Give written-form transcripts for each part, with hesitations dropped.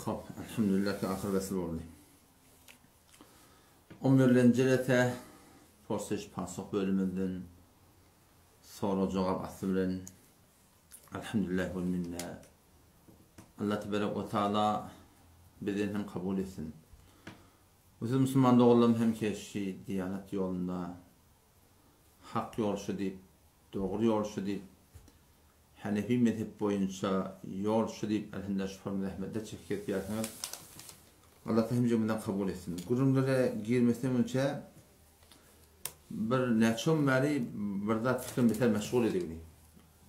Xo'p, alhamdulillah axir vesile oldu. 11-lete Porseş Pasok bölümünden sonra cevap asıbren elhamdülillah vel minna. Allah tebarek ve teala bizden hem kabul etsin. Biz Müslüman doğalım hem keşi diyanet yolunda hak yol şu deyip, doğru yol şu deyip, Hanefi mezhep boyunca yol şu deyip elhamdülillah şüphem rahmette çekip yaratınız. Allah hem cümleden kabul etsin. Kurumlara girmesinden önce bir neçom beri burada fikrim biter meşgul edildi.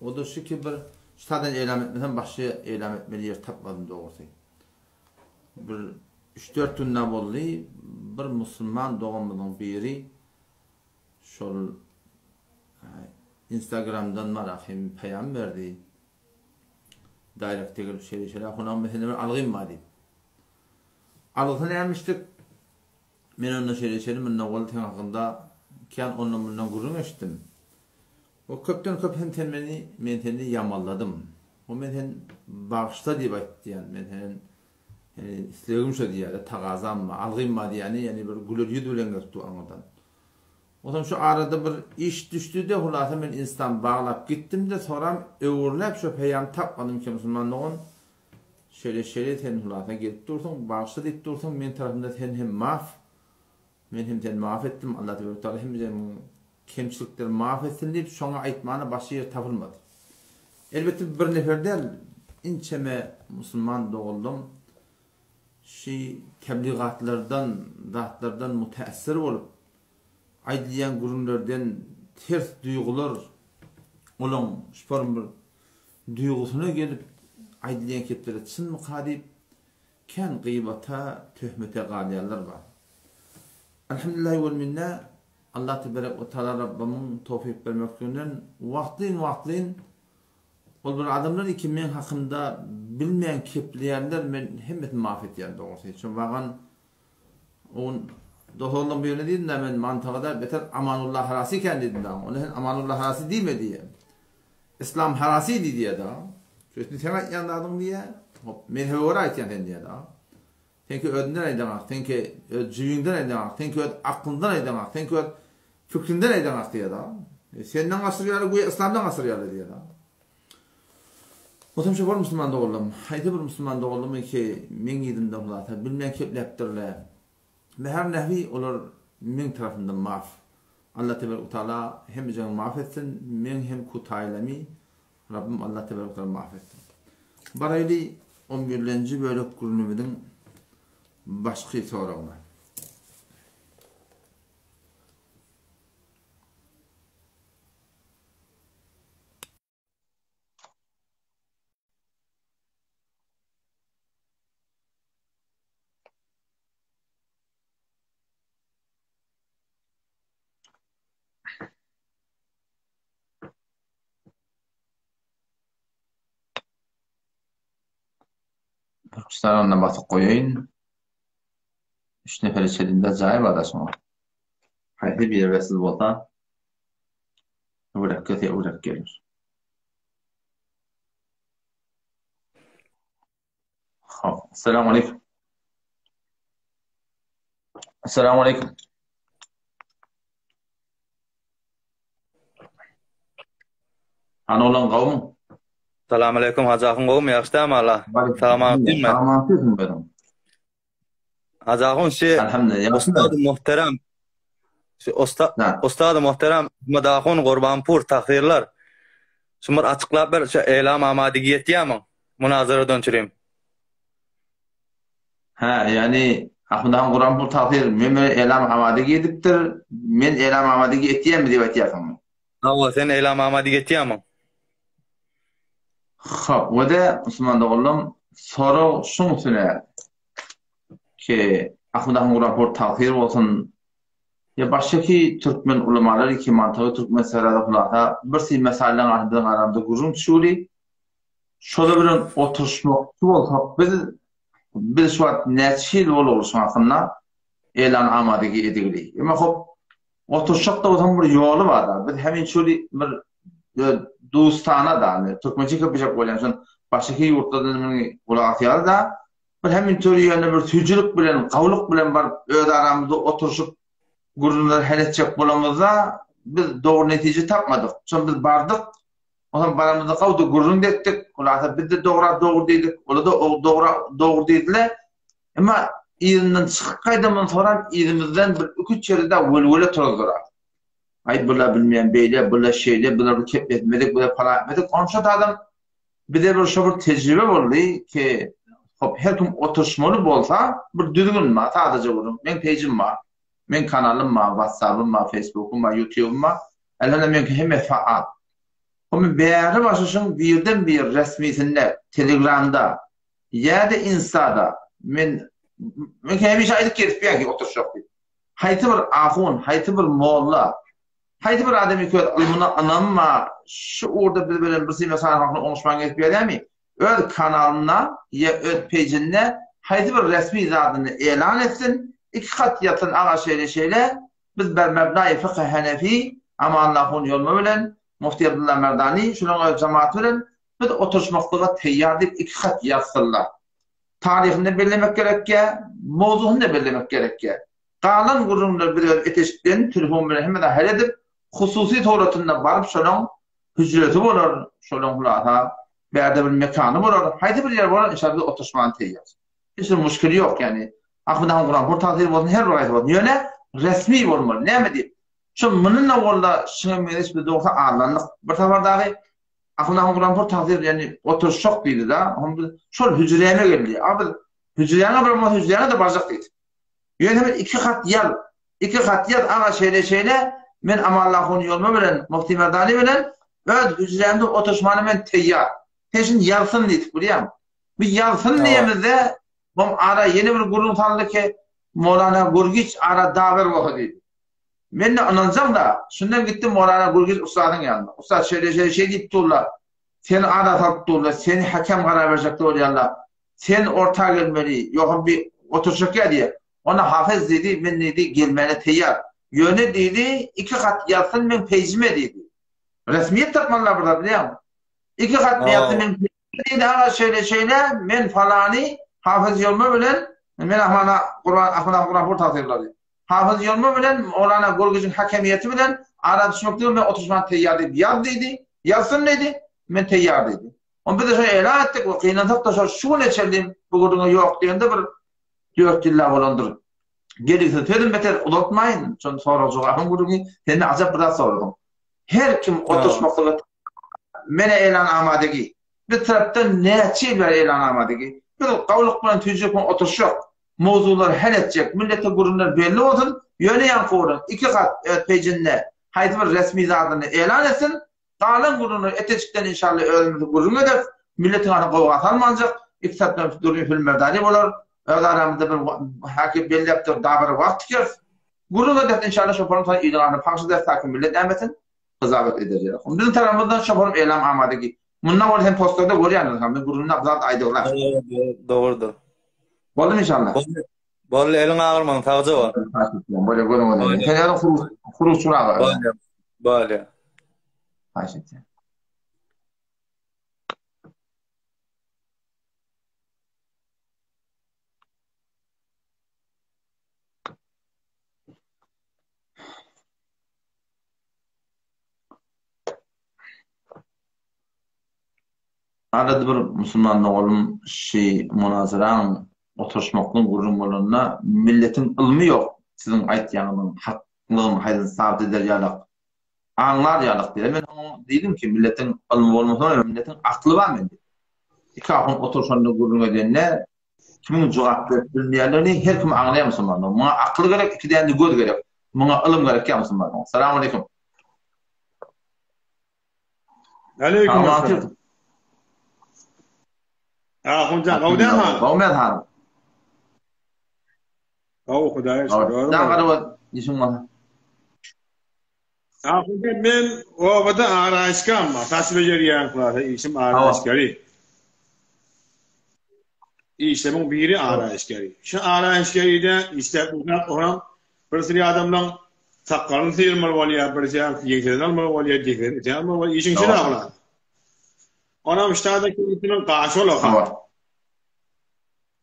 O da şu ki bir ştadan eylem etmeden başka eylem etmeli yer tapmadım doğrusu. Bir 3-4 gün ne oldu? Bir Müslüman doğumdan biri şol Instagram'dan marahim peyam verdi. Direkt'e şeyler ona mesela algım vardı. Algısını yapmıştık. Ben onunla şeylerim, onunla olten hakkında kan onunla gurur geçtim. O köpten köp hem temeni menteni yamalladım. O menten bağışta diye baktı yani menten isteğim şu diye tagazam mı algım mı diye yani bir gülür yüdülen götü anladan. O zaman şu arada bir iş düştü de hulasa ben insan bağlap gittim de sonra öğürlep şu peyam tapmadım ki Müslümanlığın şöyle ten hulasa gelip dursun bağışta deyip dursun men tarafımda ten hem maf men hem ten maf ettim Allah Teala hem bizim kemçilikleri maf etsin deyip şuna aytmana başı yer tapılmadı. Elbette bir neferden inçeme Müslüman doğuldum. Tebliğatlardan, dağıtlardan müteessir olup aydiyen gurumlardan ters duygular olan şüphem bir duygusuna gelip aydiyen keplere çın mukadip kan gıybata, töhmete galiyalar var. Elhamdülillah vel minna Allah tebarek ve teala Rabbimin tevfik vermekten vaktin ol bir adamlar ki men hakkında bilmeyen kepleyerler men hemmet mafet yani doğrusu. Çünkü vagan on doğrudan böyle değil de men mantıqada beter amanullah harasi kendinden. Onun amanullah harasi değil mi diye. İslam harasi diye da. Çünkü temat yanında adam diye. Men hevora aytyan diye da. Çünkü ödünden aydamak, çünkü cüyünden aydamak, çünkü aklından aydamak, çünkü fikrinden aydamak diye da. Senden asır yalı bu İslam'dan asır yalı diye da. O zaman şu var Müslüman doğuldum. Haydi bir Müslüman doğuldum ki men gidimden hulata bilmeyen kepleptirle. Ve her nevi olur men tarafından maaf. Allah Teala hem canı maaf etsin, men hem kutaylami. Rabbim Allah Teala maaf etsin. Baraylı 11. bölük kurulumunun başka soruna. Kuşlarına basıp koyayım. 3 nefer içerisinde acayip adasın var. Haydi bir vesiz olsa uğrak gelir. Selamun aleyküm. Selamun aleyküm. Ana olan kavmin. Selamun aleyküm Hacı Akın qoğum, yaxşıdayım Allah. Salamatıyım ben. Salamatıyım benim. Hacı Akın Elhamdülillah. Ustad-ı muhterem Ustad-ı muhterem Madakun Qurbanpur takdirler. Şumur açıklap ber şu eylem amadigi etdiýärmiň. Munazara dönçüreyim. Ha yani Ahmedhan Qurbanpur takdir men eylem amadigi edipdir. Men eylem amadigi etdiýärmi diýip aýtýarsyň. Awa sen eylem amadigi etdiýärmiň. Hop, ve de Müslüman doğuldum. Soru şu müsüne ki Ahmedhan Qurbanpur takdir olsun. Ya başdaki Türkmen ulemaları ki mantığı Türkmen serada kulata birsi meselelerden arasında aramda gurun düşüli. Şöyle bir oturuşmak olsa biz şu an neçil olursun hakkında elan amadigi edildi. Ama hop oturuşakta o zaman bir yolu var da. Biz hemen şöyle bir dostana da Türkmenci kapacak olan başdaki yurtlardan ulatıyar da bir hemin törüýärine bir tüjülük bilen, gawlyk bilen baryp öz aramyzda oturuşyp gurullar heletjek bolamyzda biz dogry netije tapmadyk. Şol biz bardyk. Oňa baramyzda gawdy gurrun detdik. Olata biz de dogry diýdik. Ola da dogry diýdiler. Emma ýerinden çykyp gaýdaman soran ýerimizden bir 2-3 ýerde wölwele turdular. Ay bular bilmeýän beýle, bular şeýle, bular kep etmedik, bular para etmedik. Onşa da adam bize bir şol bir tejribe boldy ki hop her kim oturşmaly bolsa bir düzgün ma sadece bolun. Men pejim var. Men kanalym var, WhatsApp'ım var, Facebook'um var, YouTube'um var. Elbette men hemme faal. Ama bäri başyşyň birden bir resmisinde, Telegram'da ya da Insta'da men hemişe aýdyp gelip ýa-ki oturşak. Haýty bir ahun, haýty bir molla, haýty bir adamy köz ilmuna anamma şu orada bilen birisi mesela hakly oňuşmaň edip berýärmi? Öz kanalyna ya öz pejine haýty bir resmi zadyny elan etsin. 2 kat ýatyn aga şeýle biz ber mebnai fiqh Hanefi ama Allah'ın ýoluna bilen Mufti Abdullah Merdani şunuň cemaat bilen biz oturşmaklyga teýýar diýip 2 kat ýazsynlar. Tarihini bellemek gerekke, mowzuny bellemek gerekke. Galan gurunlar bir eteşikden telefon bilen hemme de hal edip hususy toratynda baryp şonuň hüjreti bolar, şonuň hulata berde bir mekany bolar. Haýdy bir ýer bolar, inşallah oturşmagy teýýär. Hiç bir müşkili ýok ýani. Ahmdan Kur'an bu taýir bolsun her bir aýt bolsun. Ýöne resmi bolmaly. Näme diýip? Şu munun walla şeňe meniş bir dogsa ağlanlyk. Bir tabardagy Ahmdan Kur'an bu taýir ýani oturşak diýdi da. Şol hüjrene geldi. Abi hüjrene bir mo hüjrene de barjak diýdi. Ýöne 2 kat ýal aga şeýle men Allah'ın ýoluna bilen Mufti Merdani bilen öz hüjremde oturşmany men teýýar. Teşin ýalsyn diýip bilýär. Bir ýalsyn diýemizde bu ara yeni bir gurun tanıdı ki Mevlana Gurgiç ara daver vakti. Ben de anlatsam da şundan gittim Mevlana Gurgiç ustadın yanına. Ustad şöyle şey deyip durlar. Sen ara tapt durlar. Seni hakem karar verecek diyorlar. Sen orta gelmeli. Yok bir oturacak ya diye. Ona hafız dedi. Ben dedi gelmene teyyar. Yöne dedi 2 kat yazsın ben pejime dedi. Resmiyet takmanlar burada biliyor musun? 2 kat mı yazsın ben pejime dedi. Ama şöyle men falani hafız yolma bilen men ahmana Kur'an bu tasirladi. Hafız yolma bilen Mevlana Gurgiç'in hakemiyeti bilen ara düşmekte men oturuşman teyyar dedi. Yaz dedi. Yazsın dedi. Men teyyar dedi. On bir de şöyle elan ettik. O kıynatıp da şu ne çeldim bu gurduğuna yok diyende bir 4 yıllar olandır. Gelirse tüyedin beter uzatmayın. Çünkü sonra zoğafın gurduğunu kendine acayip bir daha sordum. Her kim oturuşmakta mene elan amadegi. Bir taraftan ne çiğ bir elan amadegi. Bir kavluk bilen tüyecek mi oturuşak. Mevzular hal edecek. Millete gurunlar belli olsun. Yöne yankıvurun. 2 kat pejinde haydi bir resmi zadını elan etsin. Dağlan gurunu etecekten inşallah ölümüzü gurun eder. Milletin anı kovgat almanacak. İktisattan durumu film merdani olur. Öyle aramızda bir hakim belli yaptır. Daha bir vakit yer. Gurun eder inşallah şoparım sana ilanı. Fakşı ders takip millet emetin. Kızavet edecek. Bizim tarafımızdan şoparım eylem amadaki. Bundan var hem postlarda görüyorsunuz. Gurunun abzat aydırlar. Doğrudur. Boldu mu inşallah? Boldu elin ağırman tağcı var. Böyle görün. Sen elin kuru sura var. Boldu. Haşet. Arada bir Müslümanlar olum münazıran oturuşmaklığın gurulmalarına milletin ilmi yok. Sizin aytyanının haklığın haydın sabit eder yalak. Anlar yalak diye. Ben dedim ki milletin ilmi olmasına milletin aklı var mıydı? 2 akın oturuşmaklığın gurulma edenler kimin cevap bilmeyenlerini her kim anlayar Müslümanlar. Buna aklı gerek, 2 tane de göz gerek. Buna ilim gerek ya Müslümanlar. Selamun aleyküm. Aleyküm selam. Huncan gawdan ha. Gawdan ha. Gaw Hudaýa şükür. Da garawat ýeşiňe. Huncan men o bada araşkam, tasbih ýerýän kula, işim araşkary. İşlemiň biri araşkary. Şu araşkaryda işlep uzak oran bir sürü adamlaryň sakalyny sıyırmaly bolýar, bir sürü ýeňsel almaly bolýar, diýip, almaly işiň şuna bolar. Onam ştada kiminin qaşol oqar.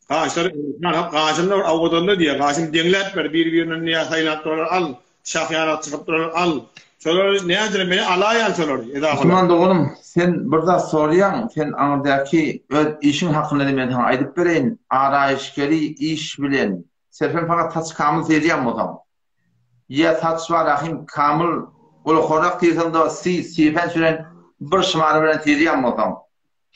Kaşımlar avudunda diye. Kaşım dinlet bir birbirinin niye saylatları al. Şahyanat çıkıptırlar al. Şolar ne yazır beni alayan şolar. Müslüman oğlum, sen burada soruyan, sen anırdaki öz işin hakkında demen sana aydıp bereyin, arayışgeri iş bilen, serfen fakat taç kamıl veriyem o zaman. Ya taç var ahim kamıl, ulu korak diyorsan da sifen süren bir şımarı bilen veriyem o zaman.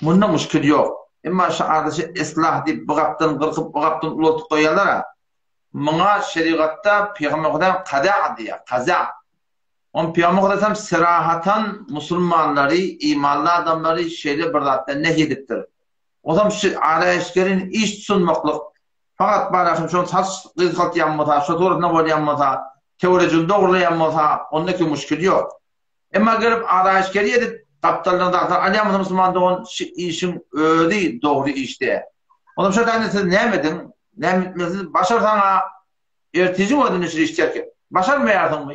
Bunda müşkül yok. Ama şu aradaşı ıslah deyip, bıgaptın, kırkıp, bıgaptın ulotuk koyarlar. Buna şeriatta Peygamber'den kaza diye, kaza. On Peygamber desem serahatan Müslümanları, imanlı adamları şeyle birlikte nehyediptir. O zaman şu arayışların iş sunmaklık. Fakat bana şu saç kızgalt yanmasa, şu doğruna böyle yanmasa, teorecinin doğru yanmasa, ondaki müşkül yok. Ama gelip arayışları edip, kaptallarına da aleyhamız Müslüman doğun işin öyle doğru işte. O zaman şu tanesi ne emedin? Ne emedin? Başarsan ertici mi ödün işini işlerken? Başarmayardın mı?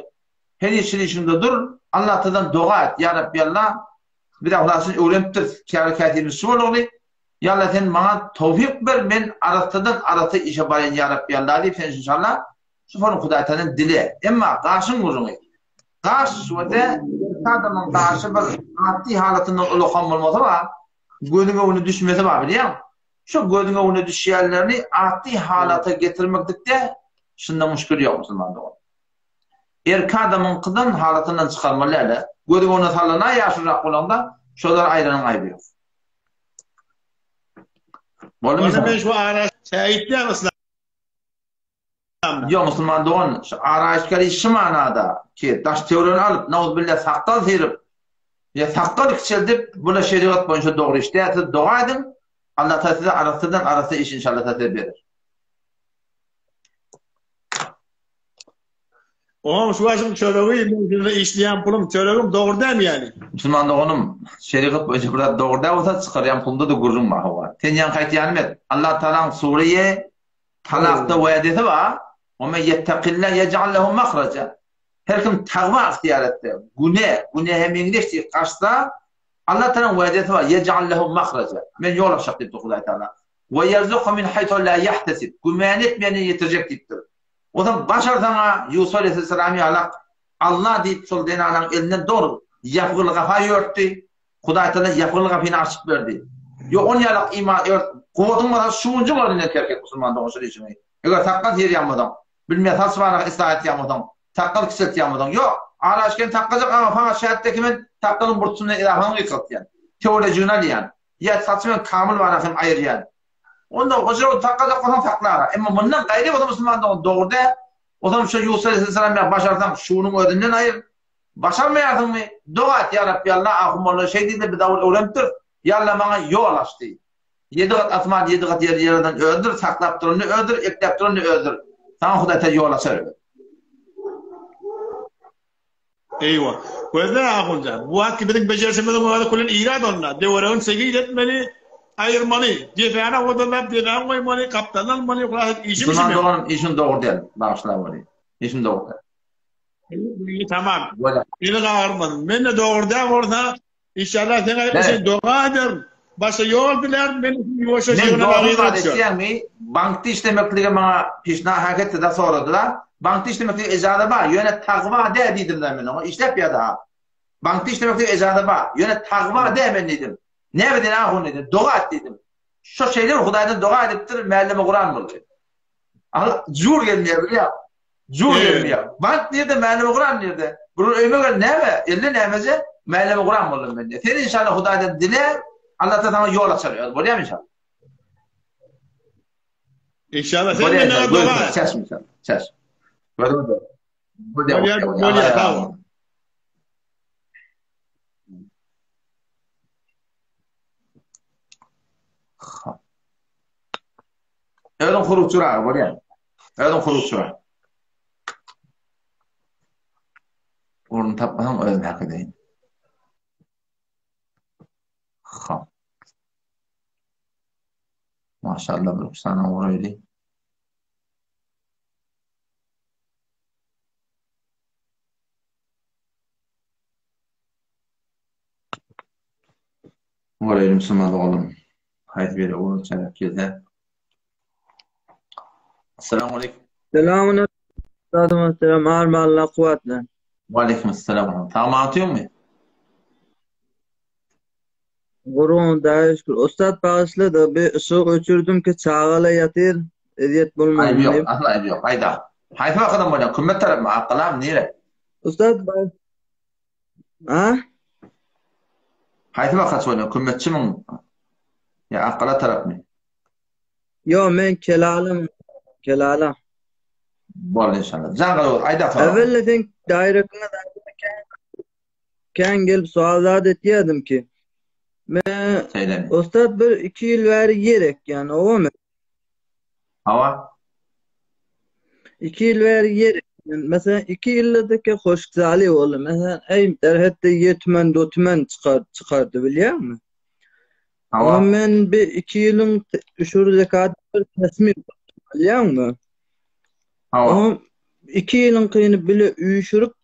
Her işinde dur, Allah'tan dua et. Ya Rabbi Allah, bir de Allah'ın öğreniptir ki harekatimiz şu olur. Ya Allah sen bana tevfik ver, ben arası işe bayan Ya Rabbi Allah deyip sen inşallah sıfırın Kudaytan'ın dili. Ama karşın vurunu. Karşı ve de adamın karşı bir adli halatından ulukan olması var. Gözüne onu düşmesi var biliyor musun? Şu gözüne onu düşüyenlerini adli halata getirmekte şunda müşkül yok Müslüman'da o. Erki adamın kızın halatından çıkarmalarla, gözü onu sallana yaşarak olanda, şolar ayranın aybı yok. Boldu mu Bana sana? ben şu ara şehitler İslam'da. Yok Müslüman doğun, arayışları şu manada ki, taş teorini alıp, nauzubillah saktal seyirip, ya saktal ikçeldip, buna şeriat boyunca doğru işte, dua edin, Allah size arası iş inşallah size verir. Oğlum şu başım çöreği işleyen pulum çöreğim doğru değil mi yani? Müslüman doğunum, şeriat boyunca burada doğru da olsa çıkarıyan pulda da gurrun var. Tenyan kayıt yanmet. Allah Teala'nın Suriye talaqda vaadeti var. وَمَنْ يَتَّقِ اللّٰهَ يَجْعَلْ لَهُ مَخْرَجًا. Her kim taqva ihtiyar etti. Günehe mengileşti karşıda Allah Teala'nın vaadeti var. يَجْعَلْ لَهُ مَخْرَجًا. Men yol açacak dedi Huday Teala. وَيَرْزُقَ مِنْ حَيْثُ لَا يَحْتَسِبْ. Gümen etmeyeni yetirecek deyiptir. O zaman başarsan Yusuf Aleyhisselam'ı alak Allah deyip sol denanın elinden doğru yapılı kafayı örttü. Huday Teala yapılı kafayı açıp verdi. Yo on yalak iman kuvvetun var şuncu var ne terk Müslüman da o şey için. Eğer takkat yer yanmadan bilmeye tasvara islahat yanmadan takkal kıselt yanmadan yok araşken takkacak ama falan şahitteki men takkalın burçunu ilahını yıkalt yani. Teolojiyonel yani. Ya saçmen kamil var akım ayır yani. Onda o şey takkacak falan taklara. Ama bundan gayri o da Müslüman da doğru da o zaman şu Yusuf Aleyhisselam ya başarsan şunun ödünden ayır. Başarmayardın mı? Dua et ya Rabbi Allah ahummalı şey değil de bir davul öğrentir. Ya Allah bana yol açtı. 7 kat atman 7 kat yerden öldür, saklap durunu öldür, eklep durunu öldür. Sana Huday Teala yol açar. Eyvah. Gözde akılca. Bu hak kibedik becersemedi bu hada kulun irad onna. Devrun segi etmeli, ayırmalı. Cefana odalar, cefana koymalı, kaptan almalı, kulah işi mi? Müslüman doğanım işin doğru değil. Bağışla var. İşin doğru değil. Tamam. Böyle. Beni ağırmadım. Ben de doğru değil orada. İnşallah sana şey dua ederim. Başka yol biler, benim yavaşa Men şeyine doğru bağlı kardeşler mi? Bankta işlemekliğe bana pişna harekette de soradılar. Bankta işlemekliğe ecada var. Yöne takva de dedim ben ona. İşlep ya da. Bankta işlemekliğe ecada var. Yöne takva de ben dedim. Ne bedin ahun dedim. Dua et dedim. Şu şeyler Hudaydan dua ediptir. Mealleme Kur'an buldu. Allah cur gelmiyor biliyor. Cur gelmiyor. Bank nerede? Mealleme Kur'an nerede? Bunun öyme göre ne mi? Elle ne mece? Mealleme Kur'an buldum ben de. Sen inşallah Hudaydan dile Allah da sana yol açar. Buraya mı inşallah? İnşallah sen de ne dua et. Ses mi sen? Ses. Böyle mi? Böyle tamam. Ödün kurukçura, böyle. Ödün kurukçura. Orunu tapmasam ödün hak edeyim. Ha. Maşallah bir sana oraydı. Orayı Müslüman oğlum. Haydi böyle olur çarak geldi. Assalamu alaikum. Selamun aleyküm. Selam. Arma Allah kuvvetle. Ve aleykümselam. Tamam atıyor mu? Gurun daşkır. Ustad bağışladı. Bir ışık öçürdüm ki çağala yatır. Eziyet Ayıp yok. bulmadım. Asla ayıp yok. Hayda. Hayfa kadar böyle. Kümmet taraf mı? Akılam nere? Ustad bağış... Ha? Hayfa kaç böyle. Kümmetçi mi? Ya akıla taraf mı? Yo men kelalım. Kelala. Bol inşallah. Zangal olur. Ayda falan. Evvelle sen dairekine kan gelip suallar etiyordum ki. Men Söyleme. ustad bir 2 yıl veri yerek yani o mu? Hava. 2 yıl veri yerek. Yani mesela 2 yıllıdaki hoşgali oldu. Mesela ey derhette yetmen dotmen çıkardı biliyor musun? Ama Hava. men bir 2 yılın üşür zekatı bir teslim biliyor musun? Hava. Ama 2 yılın kıyını bile uyuşurup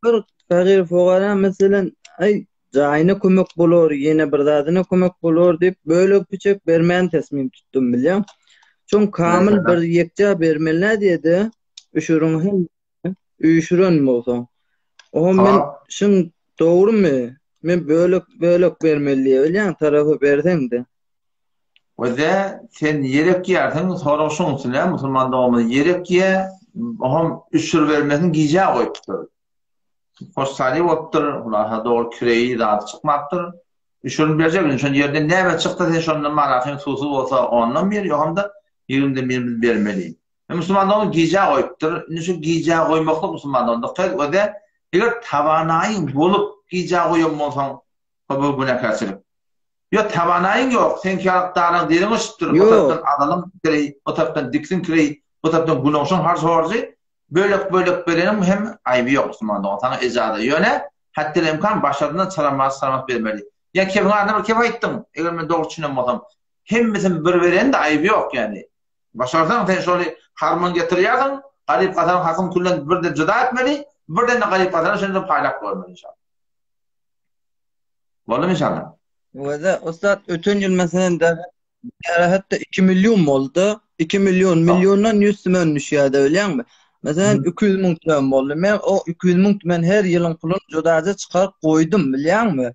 bir fakir fukara mesela ay cayına kömek bulur, yine bir zadına kömek bulur deyip böyle küçük vermeyen teslim tuttum biliyor musun? Çünkü kamil Mesela. bir yekça vermeli dedi. Üşürün hem uyuşurun mu olsa? O men Hava. şun doğru mu? Men böyle vermeli öyle tarafı verdim de. Ve de sen yerek giyersin. Sonra şunun için ya Müslüman doğumda yerek giye. Oham üşür vermesin giyeceği koyuptur. Hoş sali ottur. Ular doğru küreyi daha çıkmaktır. Üşürün verecek. Şun yerde ne çıktı sen şunun malafın susu olsa ondan bir yok da yerinde birimiz vermeliyim. Müslüman doğumda giyeceği koyuptur. Şu giyeceği koymakta Müslüman doğumda. Ve de eğer tavanayın bulup giyeceği koyum olsan bu güne karşılık. Yok tavanayın yok. Sen kağıtlarını derin ışıttır. O Yok. taraftan adalım küreyi, o taraftan diksin küreyi, o taraftan günoşun harcı harcı. Bölük verenin hem ayıbı yok Müslüman doğumda. Sana icadı yöne. Hatta imkan başladığında saramaz vermeli. Ya kefin adına bir kefa ettim. Eğer ben doğru düşünüm olsam. Hemimizin bir veren de ayıbı yok yani. Başlarsan sen şöyle harman getiriyorsun. Garip kazanın hakkın kullan bir de cüda etmeli. Bir de garip kazanın şimdi paylak koymalı inşallah. Olur mu inşallah? Ve de ustad ötün yıl mesela hatta 2 milyon mu oldu? 2 milyondan 100 tümen düşüyordu öyle mi? Mesela 200 bin tümen oldu. Ben o 200 bin tümen her yılın pulunu cüdaca çıkar koydum biliyor musun?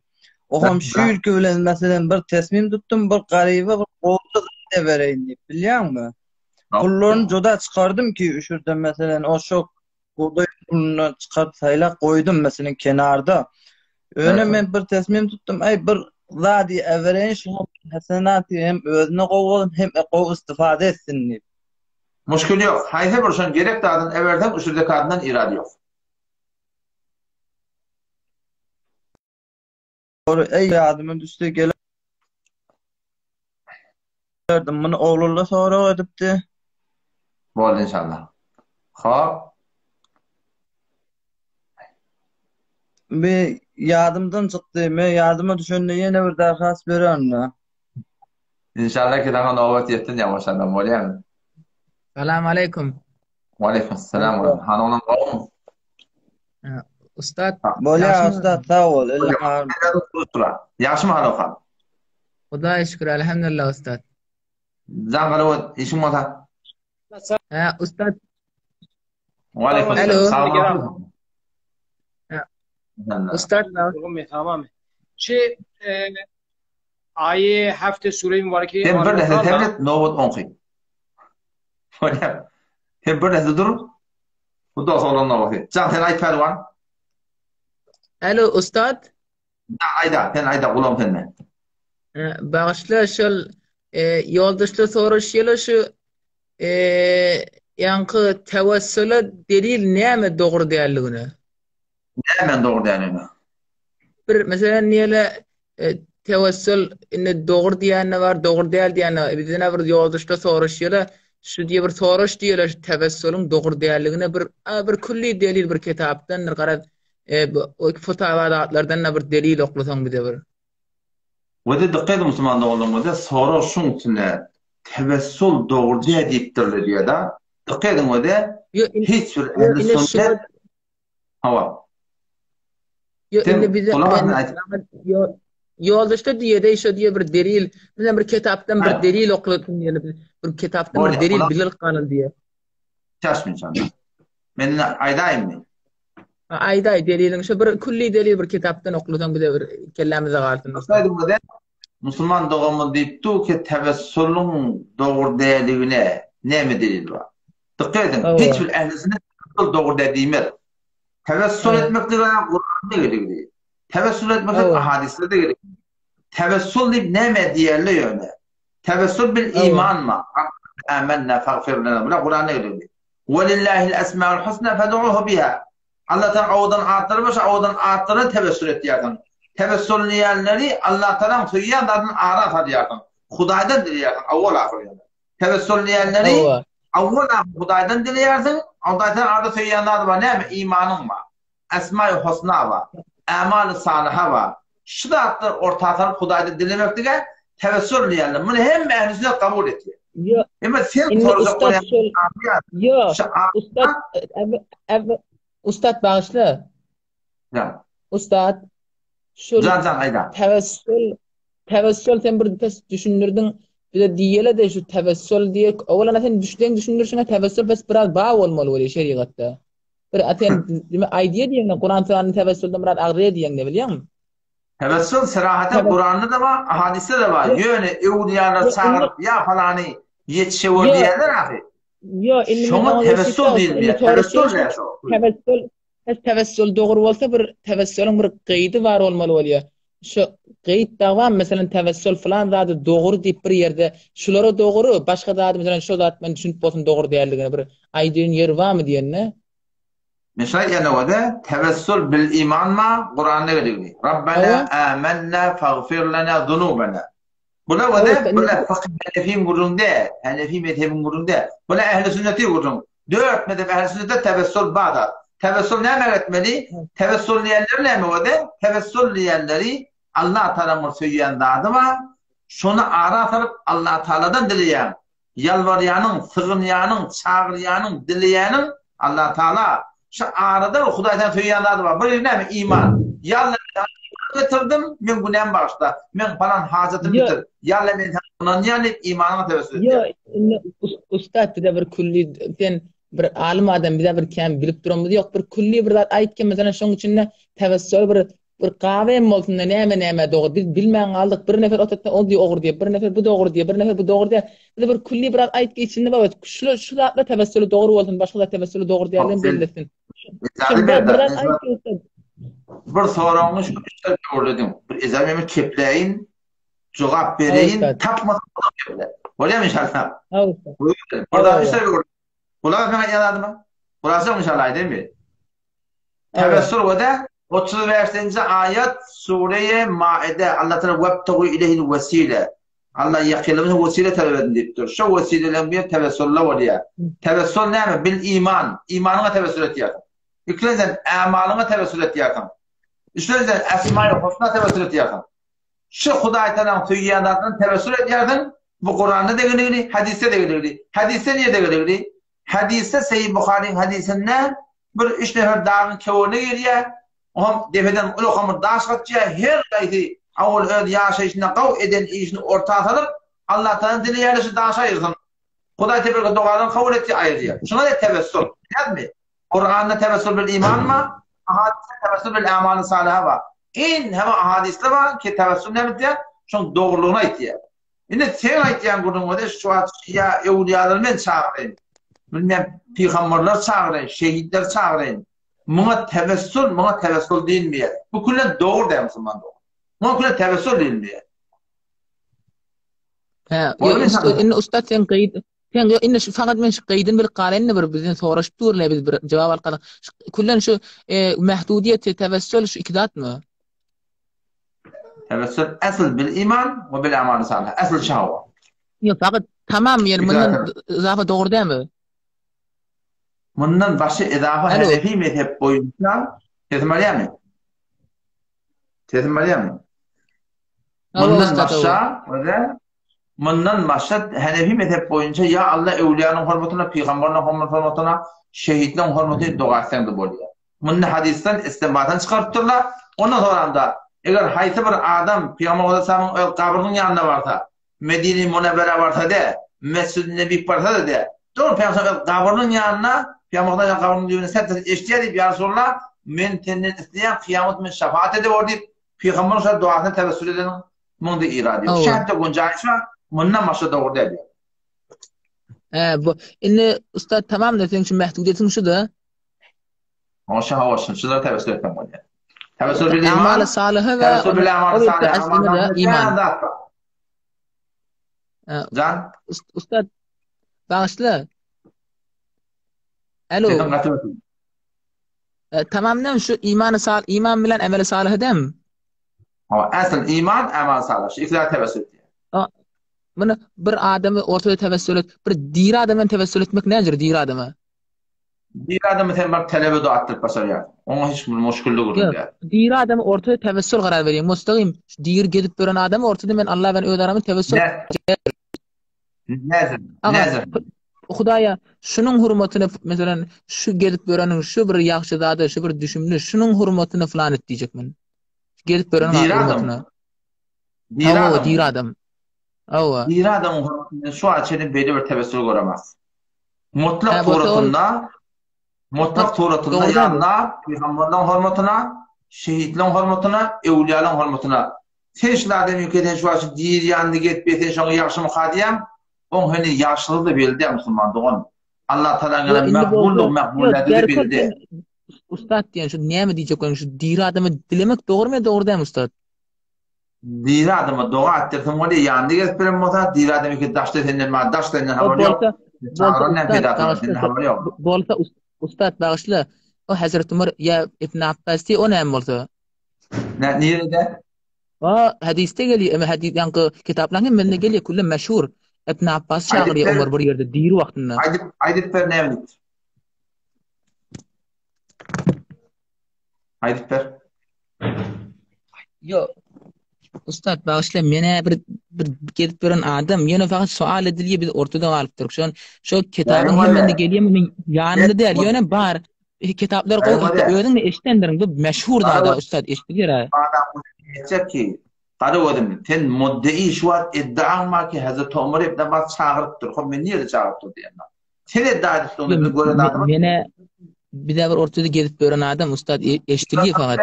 O hem şu ülke bilen mesela bir teslim tuttum bir garibe bir kolda da vereyim deyip biliyor musun? Pullarını cüda çıkardım ki şurada mesela o çok buğday pulunu çıkarıp sayla koydum mesela kenarda. Öyle ben bir teslim tuttum. Ay bir zadi evren şu hasenatı hem özüne kovalım hem eko istifade etsin diye. Müşkül yok. Hayfe burşan gerek dağdan everden uçurdaki adından irade yok. Doğru ey yardımın üstü gelerdim. Bunu oğluyla sonra ödüptü. Bol inşallah. Ha. Bir yardımdan çıktı. Ben yardıma düşündü yine bir derhas veriyorum. İnşallah ki daha nöbet yettin yavaş adam var yani. Selamun aleyküm. Ve aleykümselam. Hanımın kavmu. Ustad, Böyle yaxshimi? usta sağ ol. Yaxşı mı hanım? Xudoga shukr, alhamdulillah ustad. Zangalı işim olsa. Ustad, Ve aleykümselam. ustad, tamam. Şey ayet hafta sure mübareke Hem bir lehze tebret nöbet onqi. Hem bir lehze dur. Bu da sonra nöbet. Can sen ayet pervan. alo ustad. Ayda, sen ayda kulağım senle. Bağışla şol yoldaşla soruşuyla şu yankı tevessüle delil neyme doğru değerliğine? Hemen doğru yani. Bir mesela niye tevessül inne doğru diyenler var, doğru değil diyenler. Bizden bir yoldaşla soruşuyla şu diye bir soruş diyorlar tevessülün doğru değerliğine bir külli delil bir kitaptan qarab o fetavalardan bir delil oqlasan bize bir. Ve de dikkat Müslüman doğulun ve de sonra şun içine tevessül doğru diye deyiptirler ya da dikkat edin ve de hiç bir ehli sünnet hava. Yo Sen indi bize kulağın ayet. Yoldaşda diýede şo diýe bir delil, bilen bir kitapdan bir delil okulatyn diýeni bir kitapdan bir delil bilil kanın diýe. Şaşmayacağım. Men aydayım mı? Ayda delilin şo bir külli delil bir kitapdan okulatyn bir kellemize galtyn. Saydım da Müslüman doğumu deyiptu ki tevessülün doğru değerliğine ne mi delil var? Dikkat edin. Hiçbir ehlisine doğru dediğimiz. Tevessül etmek de Kur'an'da gerekli. Tevessül etmek de hadiste de gerekli. Tevessül deyip ne mi diğerli yöne? Tevessül bil iman mı? Âmennâ fagfir lana. Buna Kur'an'da gerekli. وَلِلَّهِ الْأَسْمَاءُ الْحُسْنَى فَدُعُوهُ بِهَا. Allah'tan avdan arttırmış, avdan arttırın tevessül et diyakın. Tevessül niyenleri Allah'tan tüyyen adın arat hadi yakın. Hudaydan dileyakın. Avval ahir yani. Tevessül niyenleri avval ahir Hudaydan dileyakın. Hudaydan arada tüyyen adı var. Ne mi? İmanın var. Esma-i husna var. Amal-i saliha var. Şu da attır ortadan Hudaydan dilemek diye tevessül niyenleri. Bunu hem ehlisine kabul ediyor. Ama sen soracak olan Ustad bağışla. Ya. Ustad şu tevessül sen bir düşündürdün bir de diýele de şu tevessül diye oğlan sen düşündürşüne tevessül bes biraz bağ olmalı öyle şeriatda. Bir aten idea diýen Kur'an-ı tevessülden biraz agriye diýen ne bilýän? Tevessül serahaten Kur'an'da da var, hadiste de var. Yöne evliyalar çağırıp ya falanı yetişiyor diyenler abi. Yo, şoma tevessül değil mi? Tevessül doğru bolsa bir tevessülün bir gıydı var olmalı bolýar. Şu gıyt davam mesela tevessül falan zady doğru diýip bir ýerde şulara doğru başga zady mesela şu zat men düşünüp bolsun doğru diýerligine bir aýdýan ýeri barmy diýenne? Mesela yani o da tevessül bil iman ma Kur'an'da gerekli. Rabbena amennâ faghfir lana zunubana. Buna o da buna fakir Hanefi gurunda, Hanefi mezhebin gurunda. Buna ehl-i sünneti gurun. 4 mezhep ehl-i sünnette tevessül bağda. Tevessül ne etmeli? Tevessül diyenler ne mi o da? Tevessül diyenleri Allah Teala'nın söyleyen dadı var. Şunu ara sarıp Allah Teala'dan dileyen, yalvaryanın, sığınyanın, çağıryanın, dileyenin Allah Teala şu arada Hudaydan söyleyen dadı var. Böyle ne mi? İman. Yalvaryanın getirdim, ben günahım bağışla. Ben falan hacetimi bitir. Yalla ben bundan yani imanıma tevessül ediyorum. Yo, ustad bir de bir külli, sen bir alim adam bir de bir kem bilip duramıdı yok. Bir külli bir zat aytken mesela şunun içinde tevessül bir kahve bolsun näme doğru. Biz bilmeýän galdyk. Bir nefer otatda o diýip ogur diýip, bir nefer bu doğru diýip, bir nefer bu doğru diýip. Bir külli bir zat aytken içinde bar. Şu zatla tevessül doğru bolsun, başga da tevessül doğru diýerler bellesin. Bir soraňyş işler gördüm. Bir ezamemy kepleýin, jogap bereýin, tapmadan kepler. Bolýarmy inşallah? Evet. Orada işler gördüm. Bular hemen yaladymy? Burası inşallah değil mi? Tevessül o da 35. ayet Sure-i Maide Allah Teala vebtegu ilehil vesile. Allah yakilimiz vesile talep edin deyipdir. Şu vesilelerden bir tevessülle bolýar. Tevessül näme? Bil iman. İmanına tevessül etýär. İklezen amalyna tevessül etýär. İşlerden esma-i husna tevessül etýär. Şu Hudaý Teala'nın söýýänlerden tevessül etýärdin. Bu Kur'an'da da gerekli, hadiste de gerekli. Hadiste niye de gerekli? Hadiste Sahih Buhari'nin hadisinde bir üç nefer dağın kevone geliyor. O defeden ulukamı daş katıyor. Her gayti avul öd yaşayışına kav eden işini ortaya atıp Allah Teala'nın dili yerleşi daşa ayırsın. Hudaý Teala doğadan kabul etti ayırıyor. Şuna da tevessül. Değil mi? Kur'an'da tevessül bil iman mı? Hadiste tevessül bil amal-i saliha var. Hem hadiste var ki tevessül ne bitiyor? Şunun doğruluğuna ihtiyaç. Yine sen aytýan gurulmada şu ya evliyalar men çağırayım. Bilmem peygamberler çağırayım, şehitler çağırayım. Buna tevessül değil mi? Bu kullen doğru da Müslüman doğru. Buna kullen tevessül değil mi? Ha, ustad sen qeyd sen inne şu fakat men şu qeydin bir qarenne bir bizden soraşıp durlar biz bir cevap alqadan. Kullen şu mahdudiyet tevessül şu ikidat mı? Tevessül asıl bil iman ve bil amal salih. Asıl şahwa. Yo fakat tamam yer bundan izafa doğru değil mi? Bundan başka izafa Hanefi mezhep boyunca tesmaliýärmi? Tesmaliýärmi? Bundan başka Hanefi mezhep boyunca ya Allah evliyanın hurmatına, peygamberlerin hurmatına, şehitlerin hurmatına dua etsen de bolýar. Bundan hadisten istinbatdan çıkartırlar. Ondan sonra da Eger haýsy bir adam Peygamber Aleyhisselam'ın kabrinin yanında varsa, Medine-i Münevvere varsa de, Mescid-i Nebi varsa de, doğru Peygamber kabrinin yanına, Peygamber'in kabrinin düğünü sette eştiğe deyip, ya Resulullah, men tenden isteyen kıyamet men şefaat edip orada Peygamber'in şöyle duasına tevessül edenin mındı irade. Allah. Şahit de guncayiş var, bundan başka doğru dedi. Bu inni ustad tamam da senin için mehdudiyetin şu da. Oşa hoşun, şunlara tevessül etmem o diye. Tevessül bil iman, Amal-ı salihı ve tevessül bil amal o salih, aslında da iman. Can, Ustad bağışla. Alo. dedim katılıyorsun. Tamamdan şu iman bilen emeli salih dem. Ama asıl iman, amal salih. Şu iktiler tevessül diye. Bunu bir adamı ortada tevessül et, bir dir adamın tevessül etmek nedir dir adamı? Bir adamı temel talebe de attırıp başar yani. Ona hiç müşküllü kurdu yani. Dir adamı ortada tevessül karar vereyim. Mustaqim dir gedip gören adamı ortada men Allah ben öderamı tevessül. Nezir. Hudaya şunun hurmatını mesela şu gedip görenin şu bir yaxşı zady, şu bir düşümlü, şunun hurmatını falan et diyecek men. Gedip görenin hurmatını. Dir adam. Awa. Bir adamın hurmatını şu açının belli bir tevessül göremez. Mutlak suratında yanına, Peygamber'in hurmatına, şehitlerin hurmatına, evliyaların hurmatına. Seçlerden ülkeden şu açı dir yandı gitmesen şonu yaxşı mı hadiyem? On hani yaşlı da bildi Müslüman doğan. Allah Teala'nın makbulledi bildi. Ustad diyen şu niye mi diyecek onu şu dir adamı dilemek doğru mu doğru değil mi ustad? Dir adamı dua ettirdim o diye yandı gitmem moda dir adamı ki daşta senden ma daşta senden haber yok. Bolsa ustad bağışla. O Hazreti Ömer ya İbn Abbas diye o ne oldu? Nerede? O hadiste geliyor ama hadis yankı kitaplarının menne geliyor kullu meşhur. İbn Abbas çağırıyor Ömer bir yerde dir vaktinde. Aydip ver ne evlilik? Aydip ver. Yo ustad bağışla mene bir gedip gören adam yine fakat sual ediliyor biz ortada alıp duruk. Şu kitabın hemmende geliyor men yanında değil yine bar kitaplar koyup ödün eştendirin bu meşhur da ustad eştidir ha. Adam diyecek ki qarı odim ten muddai şu at iddia ki Hazreti Ömer ibn Abbas çağırıptır. Ho men niye çağırıptır diyen. Sen iddia ettin onu bir gören adam. Mene bir de bir ortada gedip gören adam ustad eştiriyor fakat.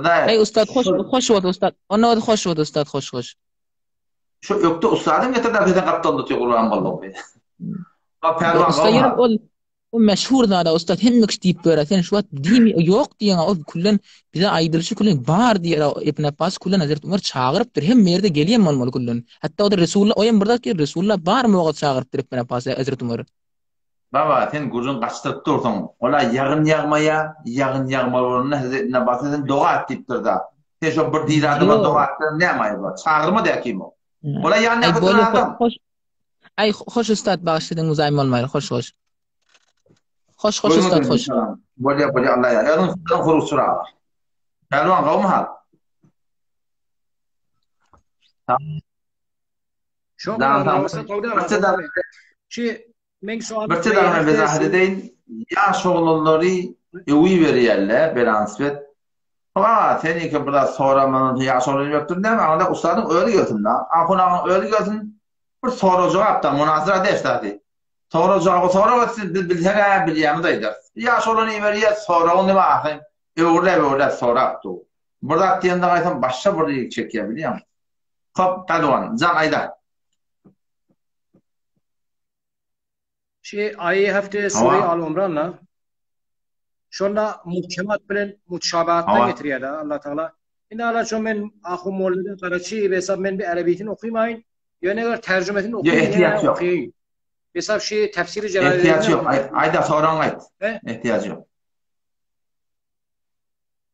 Hey ustad hoş oldu ustad. Ona da hoş oldu ustad hoş. Şu öktü ustadın getirdi bizden kaptandı diyor Kur'an vallahi. Ustad o meşhur da ustad hemmek deyip göre sen şu dimi yok diyen o kullen bize aydırışı kullen bar diye İbn Abbas kullen Hazreti Ömer çağırıptır hem yerde geliyen olmalı kullen. Hatta o da Resulullah o yan burada ki Resulullah bar mı o çağırıptır İbn Abbas Hazreti Ömer. Baba sen gurun kaçtırıp durdun. Ola yağın yağma orunna Hazreti Abbas'ın dua ettirdi da. Sen şu bir dir adama dua ettir ne mayı var? Çağırma da kim o? Ola yan yapılan adam. Ay hoş ustad bağışladın uzayım olmayır hoş. Hoş ustad hoş. Böyle Allah ya. Onun kuru sura var. Elvan kavm hal. Şu Birçe darma bezahide deyin, yaş oğulları evi veriyerler, belansvet. Ama seni ki burada soramanın yaş oğulları yoktur değil mi? Ama ustadın öyle götün da. Akınağın öyle götün, bir soru cevap da, münazıra deştadi. Soru bilsene biliyemi de eder. Yaş oğulları veriyer, soru onu mu akın? Öyle soru yaptı. Burada diyende gaytan başka burada ilk çekiyor biliyor musun? Hop, taduan, can ayda. ayı hafta Suriye al-Umran'la şunda muhkemat bilen mutşabahattan getiriyor da Allah Teala. Indi ala şu men ahum mollada Karachi hesap men bir Arabiyetini okumayın. Yani eğer tercümetini okuyun. Hesap tefsiri Celaleddin. İhtiyaç yok. Ayda soran ait. İhtiyaç yok.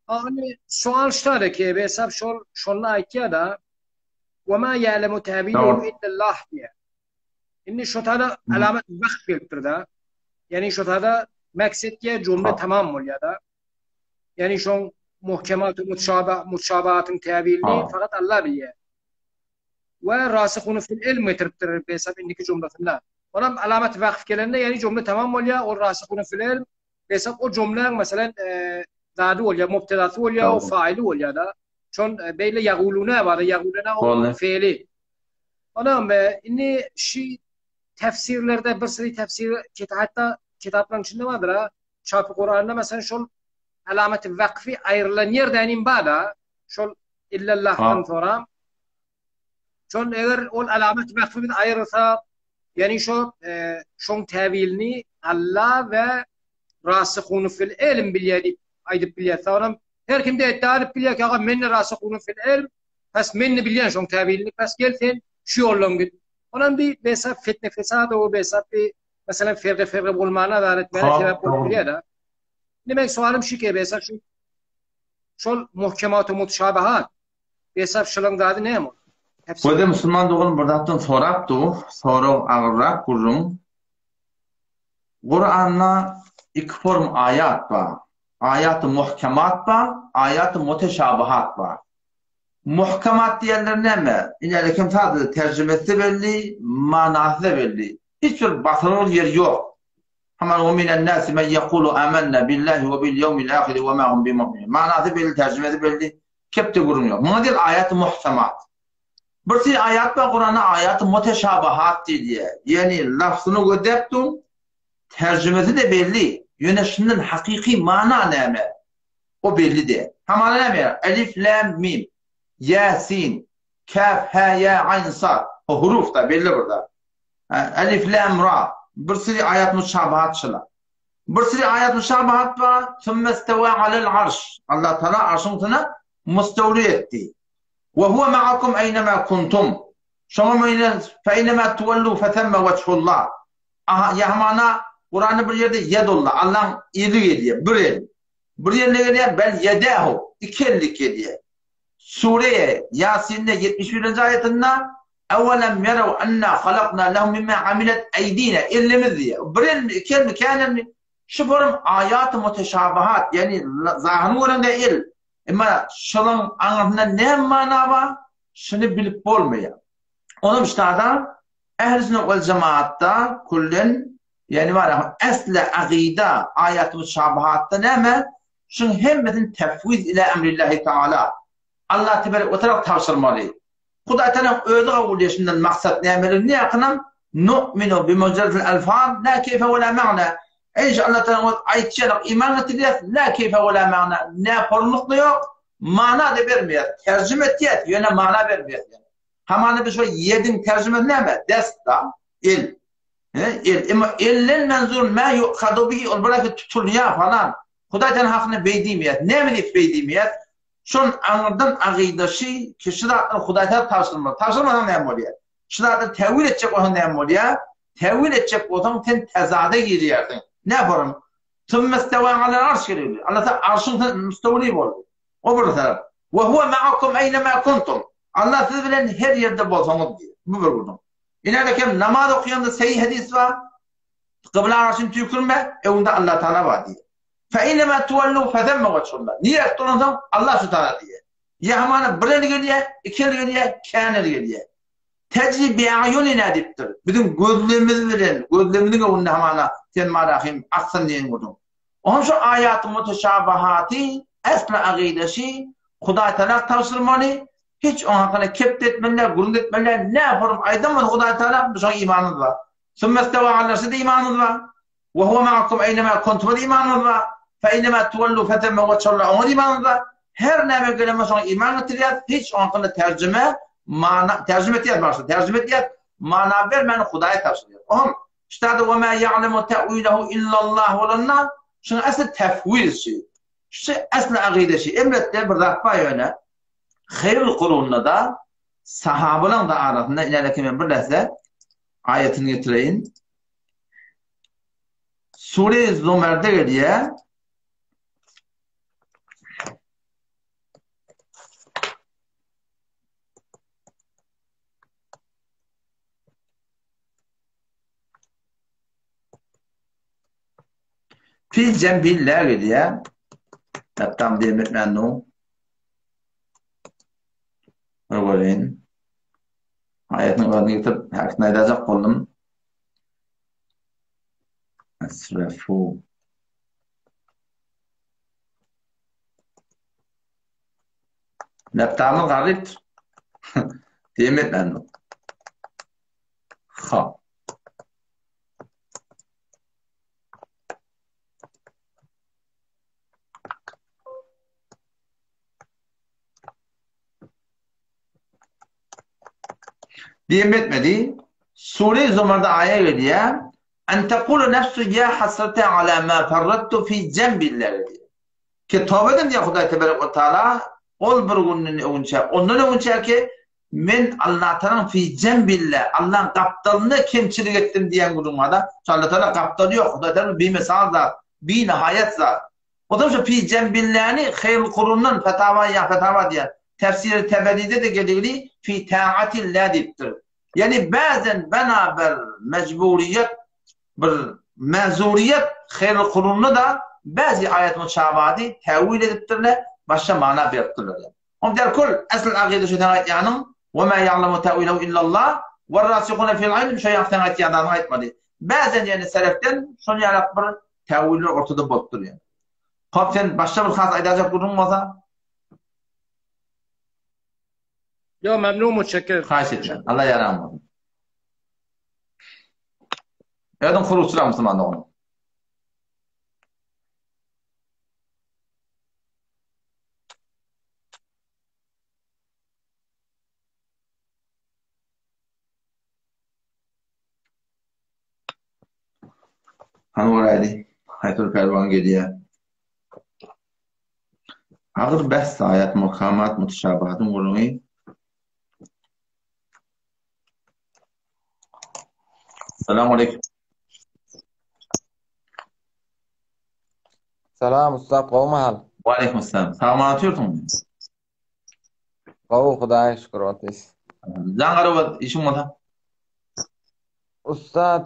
Hani sual şöyle ki hesap şunla ait ya da وَمَا يَعْلَمُ تَعْبِيلُهُ اِلَّا اللّٰهِ diye. Şimdi şu tada alamet vakf geliptir da. Yani şu tada maksat ki cümle tamam mı ya da. Yani şu muhkemat-ı mutşabahatın tevilini fakat Allah biliyor. Ve rasıkhunu fil ilm getiriptir hesap indiki cümletinde. Ona alamet vakf gelende yani cümle tamam mı ya o rasıkhunu fil ilm hesap o cümle mesela zadı ol ya mubtedatı ol ya o faili ol ya da Şol beyle yaguluna var. Yaguluna o Vallahi. fiili. Anam inni şi tefsirlerde bir sürü tefsir hatta kitapların içinde vardır ha. Çarpı Kur'an'da mesela şol alameti vakfi ayrılan yerden imbada şol illallah'tan sonra şol eğer ol alamet vakfi bir ayrılsa yani şon tevilini Allah ve rasihunu fil ilm bilyedi aydip bilyedi. Sonra her kim de iddia edip bilyedi ki menne rasihunu fil ilm pes menne bilyen şon tevilini pes gelsin şu yollan git. Onun bir besap fitne fesad o besap bir mesela ferre bulmana da öğretmene sebep oluyor da. Demek sualım şu ki besap şu şol muhkemat-ı mutşabahat besap şılın dadı ne mi? Bu da Müslüman doğun buradan soraptı. Soru ağırrak kurun. Kur'an'da iki form ayat var. Ayat-ı muhkemat var, ayat-ı muteşabahat var. Muhkemat diyenler ne mi? İlerlekim sadece tercümesi belli, manası da belli. Hiçbir batırır yer yok. Hemen o minen nasi men yekulu amenne billahi ve bil yevmil ahiri ve ma hum bi mu'minin. Manası belli, tercümesi belli. Kepte kurumuyor. Buna değil ayat-ı muhkemat. Bir ayat var Kur'an'a ayat-ı muteşabahat diye. Yani lafzını gödeptum, tercümesi de belli. Yönetişinin hakiki mana ne mi? O belli de. Hemen ne mi? Elif, lam, mim. Yasin, kaf, ha, ya, ayn, sad. O huruf da belli burada. Elif, lam, ra. Bir sürü ayat müşabahat şılar. Bir sürü ayat müşabahat var. Sümme isteva alel arş. Allah Teala arşın müstevli etti. Ve huve ma'akum eynema kuntum. Feynema tuvellu fethemme veçhullah. Yahmana Kur'an'ı bir yerde yedullah. Allah'ın iyilik ediyor. Bir el. Bir yerine geliyor. Bel yedahu. İki ellik ediyor. Sure Yasin'de 71. ayetinde evvelem yerav enna halakna lehum mimma amilet eydina elimiz diye. Bir kelime kânem şu forum ayat-ı muteşabahat yani zahını oranda el. Ama şunun anlamında ne mana var? Şunu bilip olmuyor. Onun işte adam ehl-i sünnet vel cemaatta kullun yani var ya esle akide ayat-ı muteşabahatta ne mi? Şunun hemmetin tefviz ile emrillahi teala. Allah tebarek ve teala tavsırmalı. Kuda Teala öyle kabul yaşından maksat ne emelir? Ne yakınım? Nu'minu bimucerril elfaz la keyfe ve la ma'na. İnşallah Teala ayetçiler iman ettiler la keyfe ve la ma'na. Ne formluklu yok? Mana da vermiyor. Tercüme etiyet yöne mana vermiyor. Hemen bir şey yedin tercüme ne mi? Desta, il. İl. Ama illin menzur ma yu'khadu bihi ol bırakı tutuluyor falan. Kuda Teala hakkını beydimiyet. Ne mi deyip beydimiyet? Şun anladın aqidaşı kişiler Hudayta tavsırmıyor. Tavsırmadan ne oluyor? Şunlarda tevil edecek olan ne oluyor? Tevil edecek olan sen tezade giriyordun. Ne yaparım? Tüm mesteva alel arş geliyor. Allah da arşın müstevli oldu. O bir taraf. Ve huve ma'akum eynema kuntum. Allah siz bilen her yerde bolsanız diyor. Bu bir buradan. İnerken namaz okuyan da sahih hadis var. Kıbla arşın tükürme. Evinde Allah Teala var diyor. فَاِنَّمَا تُوَلُّوا فَذَمَّ وَجْهُ اللّٰهِ. Niye ettiğinizden Allah Teala diye. Ya hemen bir el geliyor, iki el geliyor, kâne el geliyor. Tecri bi'ayunina diptir. Bizim gözlüğümüz bilen, gözlüğümüzün önünde hemen sen marahim, aksın diyen kudum. Onun şu ayat-ı muteşabahatı, esna akideşi, Kuday Teala tavsırmalı, hiç onun hakkında kept etmeler, gurund etmeler, ne yaparım? Aydınmadı Kuday Teala, bir şey imanımız var. Sümmesteva Allah'sı da imanımız var. وَهُوَ مَعَكُمْ اَيْنَمَا كُنْتُمَ imanımız var. فَاِنَّمَا تُوَلُّوا فَتَمَّ وَچَلَّا Onun imanımız var. Her neme göre sonra iman ettiriyat, hiç onun hakkında tercüme etiyat varsa, tercüme etiyat, mana vermeni Hudaya tavsırıyor. Oğlum, işte adı وَمَا يَعْلَمُ تَعْوِيلَهُ اِلَّا اللّٰهُ olanlar, şunu asıl tefvil şey, şu asıl akide şey, emrette bir rakba yöne, hayırlı kurulunda da, sahabının da arasında, ilerlekimen bir lehze, ayetini getireyim. Sure-i Zümer'de geliyor. Fil cembillah geliyor. Tam demetmen o. Öğrenin. Ayetini öğrenip getirip hakkında edecek oldum. Esrafu. Neptamın gariptir. Demet ben. Ha. Diyem etmedi. Sure-i Zümer'de ayet ediyor. En tekulu nefsu ya hasrete ala ma ferrattu fi cembillah diyor. Ki tövbe edin diye Huday Tebarek ve Teala ol bir günün önce. Ondan önce ki men Allah'tan fi cembillah Allah'ın kaptalını kemçilik ettim diyen durumda. Allah Teala kaptalı yok. Huday Teala bir mesal zat, bir nihayet zat. O da fi cembillah'ni hayr kurunun fetava diye. Tefsir-i Teberi'de de geliyor fi ta'atillah diptir. Yani bazen beraber mecburiyet bir mezuriyet hayr kurununu da bazı ayet müşabahati tevil ediptirler, başka mana veriptirler. Om der kul asl aqide şu tanayet yanım ve ma ya'lemu tevilehu illallah ve rasikune fil ilm şu tanayet yanım ayetmedi. Bazen yani seleften şunu yarak bir teviller ortada bottur yani. Hop sen başka bir has ayetacak durum varsa? Yo memnun mutşekkir. Xahiş etmem. Allah yaramaz. Edin kuruluşlar Müslüman onu. Hani oraydı. Haytur Pervan geliyor. Ağır bahs ayet mukamat mutşabahatın kuruluğu. Selamun aleyküm. Selam usta, qawma hal? Ve aleyküm selam. Sağ mı atıyorsun mu? Qaw Xudoga shukr otis. Zangarı işim var. Usta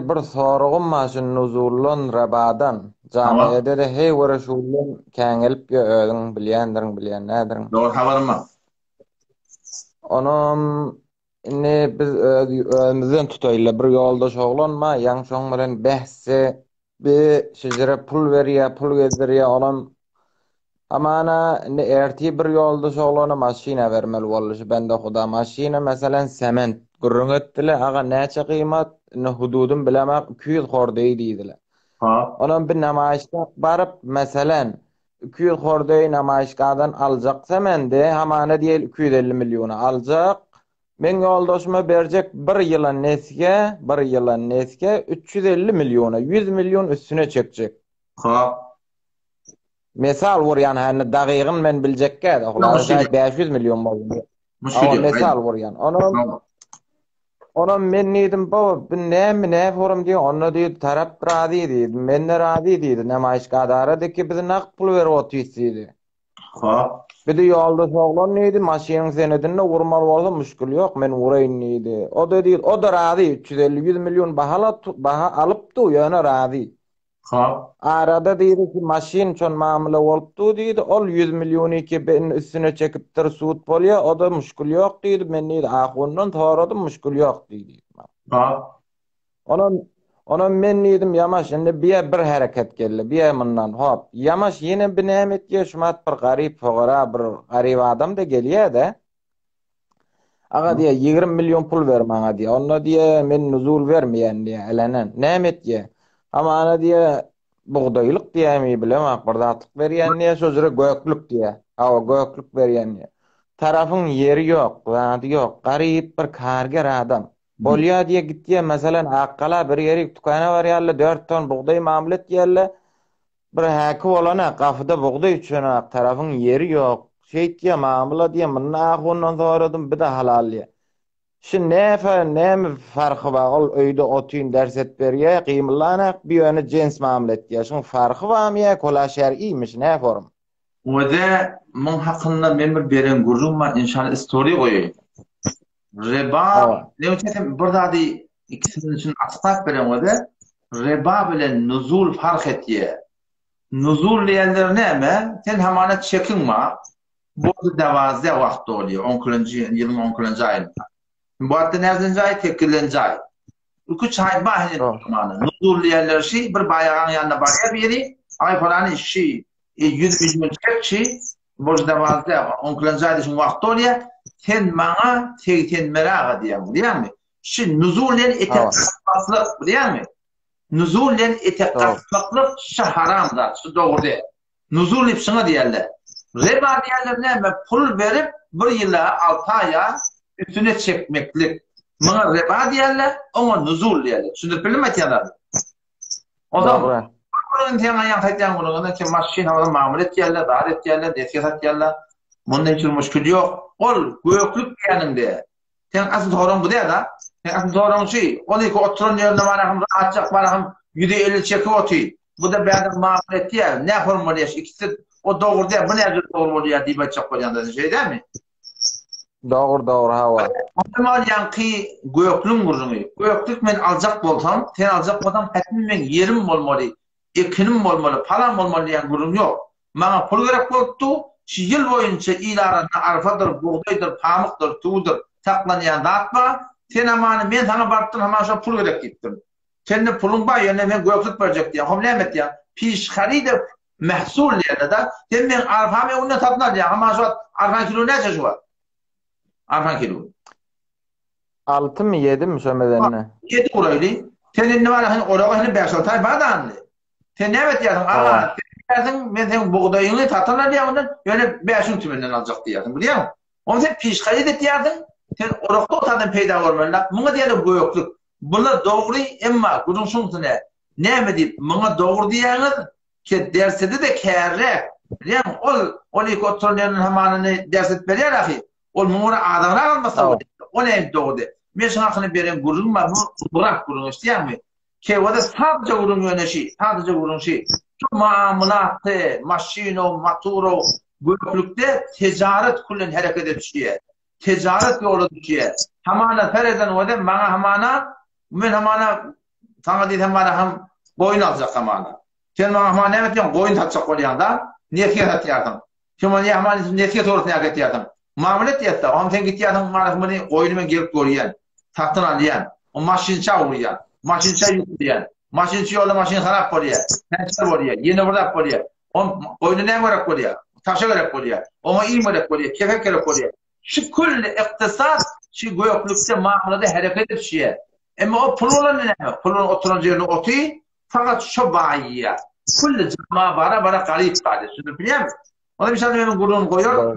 bir sorugum maşın nuzulun rabadan. Jamiyede de hey wara şulun käňelip ýödüň bilýändiň nädirin. Doğru haberim var. Onum ne biz özümizden tutayla bir ýoldaş oglanma, ýaňşoň bilen bahse bir şejere pul gezdirýär onam. Amana ne erti bir ýoldaş oglana maşina bermeli bolýar. Bende Huda maşina meselen sement gurrun etdiler. Aga näçe kıymat ne hududun bilemek 200 hordeý diýdiler. Ha. Onam bir namaýyşga baryp meselen 200 hordeý namaýyşgadan aljak semende hamana diýil 250 milyona aljak. Men ýoldaşyma berjek bir ýyla neske 350 milyona 100 milyon üstüne çekjek. Ha. Mesal wurýan hani dagygyn men biljekkä da 500 milyon boldy. Ama mesal wurýan. Ona men nedim baba ne forum diye ona diye tarap razi diýdi. Men de razi diýdi. Nemaýyşgadara deki bize naq pul berip otyýsdy. Ha. Bir de ýoldaş oglan neydi? Maşynyň senedinde urmal bolsa müşkül ýok, men uraýyn neydi? O da diýdi, o da razi 350-100 milyon baha alypdy, ýöne razi. Ha. Arada diýdi ki maşyn çon mamule bolupdy diýdi. Ol 100 milyony ki ben üstüne çekipdir suut bolýar, o da müşkül ýok diýdi. Men diýdi ahundan toradym müşkül ýok diýdi. Ha. Ona men diýdim ýamaş indi bir hereket geldi. Bir mundan hop. Ýamaş ýene bir nämet ýeşmat bir garyp fogara bir garyp adam da gelýär-de. Aga diýe 20 milyon pul ber maňa diýe. Onda diýe men nuzul bermeýän diýe elenen. Nämet diýe. Ama ana diýe bugdaýlyk diýämi bilemok, bir zatlyk berýän diýe, sözüre göýüklük diýe. Awa göýüklük berýän diýe. Tarafyň ýeri ýok, zaty ýok, garyp bir karger adam. Bolýa diýe gitdiýe meselen akkala bir ýeri dukana bar ýaly 4 ton bugdaý mamlet ýaly. Bir häki bolana gafyda bugdaý üçin tarafyň ýeri ýok. Şeýtdiýe mamula diýe menda ahundan soradym bir de halal diýe. Şu näme farky bar? Ol öýde otyn ders et berýär, gymylanak bir ýöne jins mamlet diýär. Şoň farky barmy ýa kola şer'iýmiş, näme forum? Wede mun hakkında men bir beren gurrum var inşallah story goýaýyn. Riba, ne uçetem burada di ikisinin için açıklık veren wede riba bilen nuzul fark etýär. Nuzul diýenler näme? Sen hamana çekinma. Bu 12 wagt bolýar, 10-njy ýylyň 10-njy aýynda. Bu hatta näzinji aý tekilenji aý. 3 aý bahine zamany. Nuzul diýenler şi bir baýagan ýanynda barýar biri, aý falan şi 100 milyon çekçi Borçda bazı onklancaydı şu vakti oraya sen bana sen merak ediyorsun biliyor musun? Şu nuzullen etekaslık biliyor musun? Nuzullen etekaslık şu haramdır, şu doğru değil. Nuzul ipsine diyorlar. Riba diyorlar ne? Pul verip bir yıla 6 aya üstüne çekmeklik. Bana riba diyorlar, ona nuzul diyorlar. Şimdi bilim etkiler. O zaman bunun tema yang hayatın bunun ki maşin hava mamulet diyorlar, davet diyorlar, desiyat diyorlar. Bunun için müşkül yok. Ol göklük yanında. Sen asıl sorun bu değil da. Sen asıl sorun şey. Onu ki oturun yerine varahım, açacak varahım, %50 çeki otuyor. Bu da benim mamulet diyor. Ne formülüyor? İkisi o doğru değil. Bu ne formülüyor diye bakacak koyanda şey değil mi? Doğru hava. Optimal yankı göklük gurunu. Göklük men alacak bolsam, sen alacak bolsam hatmi men yerim olmalı, ekinim olmalı, param olmalı yan gurun yok. Bana pul gerek boldu. Şu yıl boyunca ilarında arfadır, buğdaydır, pamuktur, tuğdur, saklanan dağıtma. Sen amanı men sana baktın hemen şu pul gerek gittim. Senin pulun var ya men göklük verecek diye. Homlemet ya. Piş haride mahsul yerine da. Sen men arfamı onunla satın ya. Hemen şu arfan kilo ne çeşit var? Arfan kilo. 6 mı 7 mi sömedenine? 7 kuraylı. Senin ne var? Hani oraya hani 5-6 ay var da anlı. Sen ne evet diyorsun? Aa, sen ben senin buğdayını tatırlar diye ondan böyle 5'in tümünden alacak diyorsun. Biliyor musun? Onu sen pişkali de diyorsun. Sen orada otadan peyda olmalılar. Buna diyelim bu yokluk. Buna doğru ama bunun sonucu ne? Ne mi deyip buna doğru diyorsunuz ki dersede de kârre. Biliyor musun? O ilk oturanların hemanını ders etmeli ya lahi. O mumura adamlar almasa o ne doğru de. Mesela hakkını veren gurun var mı? Bırak gurun isteyen mi? Ki o da sadece gurun yöneşi. Sadece gurun şey. Mamulatı, maşino, maturo, göklükte ticaret kullen hareket edişiye. Ticaret yolu düşüye. Hamana fereden o da bana hamana men hamana sana dedi hamana ham boyun alacak hamana. Sen bana hamana evet diyorsun boyun tatacak oluyan da niyetiyat atıyordun. Şimdi bana hamana niyetiyat ortasına yakıtıyordun. Mamulet yattı. Ama sen gitiyordun bana oyunuma gelip koruyan. Tahtın alayan. O maşin çağırıyan. Maşin çağırıyan. Maşin çiyolla maşin harap koruyor. Tençer koruyor. Yeni burada koruyor. O oyunu ne göre koruyor? Taşa göre koruyor. Ona iyi göre koruyor. Kefek göre koruyor. Şu kull iktisat şu göklükte mahallede hareket edişiyor. Ama o pulun ne? Pulun oturan yerine otuyor. Fakat şu bayiye. Kull cama bara garip kardeşini biliyor musun? O da bir şey benim gururunu koyuyor.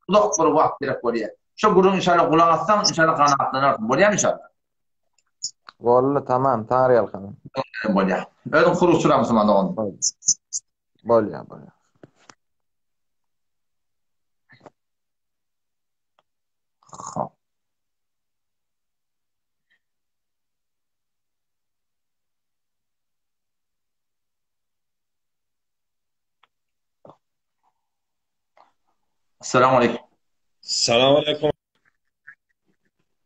Kulak bir vakit koruyor. Şu gururun inşallah kulak atsan inşallah kanatlanırsın. Biliyor musun inşallah? Vallahi tamam. Tanrı yalkanım. Bolya. Ödüm kuru suramsın bana onu. Bolya. Assalamu alaikum. Assalamu alaikum.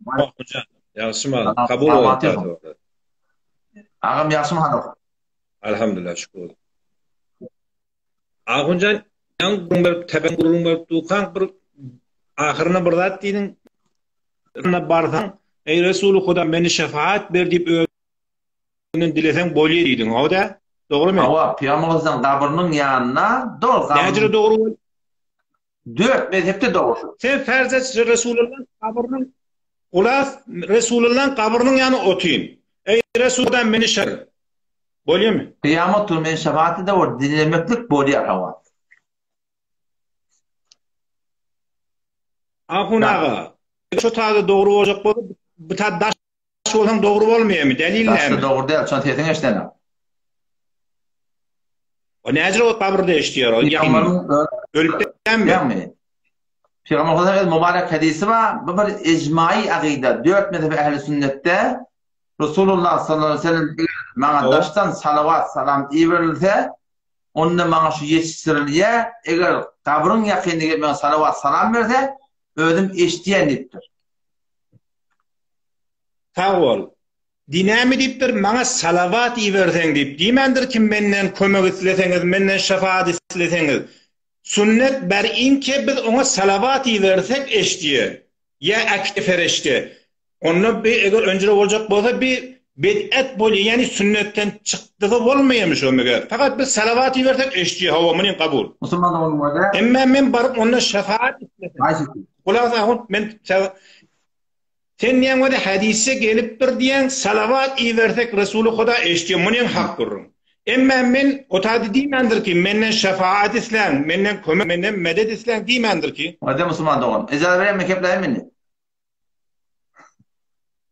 Hocam, yaxşımı? Kabul oldu. Ağam yaxşımı hanım? Alhamdulillah, şükür. Ağuncan, yan gurun teben gurun bir tuğan bir ahirine bir zat deyin. Bardan, ey Resulü Huda beni şefaat ver deyip öğünün dilesen bolye deydin. O da doğru mu? Ava, Peygamberimizin kabrinin yanına doğru. Necre doğru? 4 mezhepte doğru. Sen farz et Resulullah'ın kabrinin ulas Resulullah'ın kabrinin yanı otuyun. Ey Resul'den beni şefaat bolye mi? Kıyamet günü şefaati de o dinlemeklik bolye hava. Ahun ağa, şu tadı doğru olacak bu tadı daş olan doğru olmuyor mu? Delil ne mi? Doğru değil, sonra tetin eşten. O necre o kabrde işliyor o yakin. Ölükten mi? Yani. Peygamberimizin mübarek hadisi var. Bu bir icmai akide. 4 mezhep ehli sünnette Resulullah sallallahu aleyhi ve sellem bana daştan salavat salam verilse onunla bana şu yetiştirilye eğer kabrın yakınına bana salavat salam verse ödüm eşdiyen deyiptir. Sağ ol. Dinami deyiptir bana salavat versen deyip. Demendir ki menden kömek isleseniz, menden şefaat isleseniz. Sünnet ber'in ki biz ona salavat versek eşdiye. Ya akte fereşte. Onu bir eğer önce olacak bolsa bir bid'at bol, yani sünnetten çıktığı olmayamış o meger. Fakat biz salavat versek eşci havamının kabul. Müslüman olmadı. Emma men barıp ondan şefaat istedim. Ayşe. Kulağın men sen niye o da hadise gelip bir diyen salavat versek Resulü Huda eşci munin hak kurun. Emma men o tadı diýmendir ki menden şefaat islen, menden kömek, menden medet islen diýmendir ki. O da Müslüman doğan. Ecel veren mekepler minni.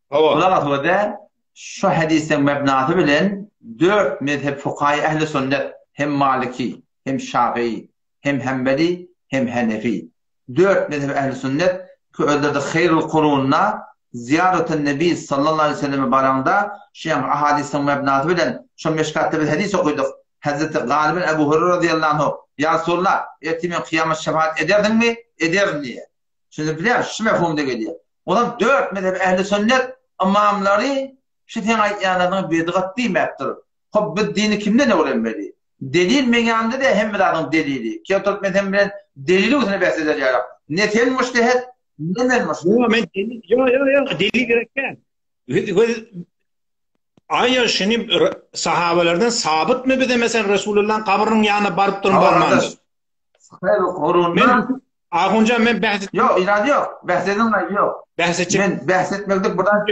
Hava. Kulağın o da şu hadisin mebnatı bilen 4 mezhep fukahi ehli sünnet hem Maliki, hem Şafii, hem Hanbeli, hem Hanefi. 4 mezhep ehli sünnet ki öldürdü hayrul kurunna ziyaret-i Nebi sallallahu aleyhi ve sellem baranda şu ahadisin mebnatı bilen şu meşkatte bir hadis okuduk. Hazreti Galibin Ebu Hurra radıyallahu anh ya Resulullah etimin kıyamet şefaat ederdin mi? Ederim diye. Şimdi biliyor şu mefhumda geliyor. Olan 4 mezhep ehli sünnet imamları şiten ayetlerden bid'at diýmekdir. Hop bu dini kimden öğrenmeli? Delil meňanda da hem bilen delili. Kitap mezhep bilen delili üzerine bahs edeceğiz. Netel mujtehid, nemel mujtehid. Yo men yo delil gerekken. Aya şimdi sahabelerden sabit mi bir de mesela Resulullah'ın kabrinin yanına barıp durun barmandı. Hayrul kurunna. Ahunca men bahs Yok irade yok. Bahsedilmez yok. Ben bahsetmekte buradan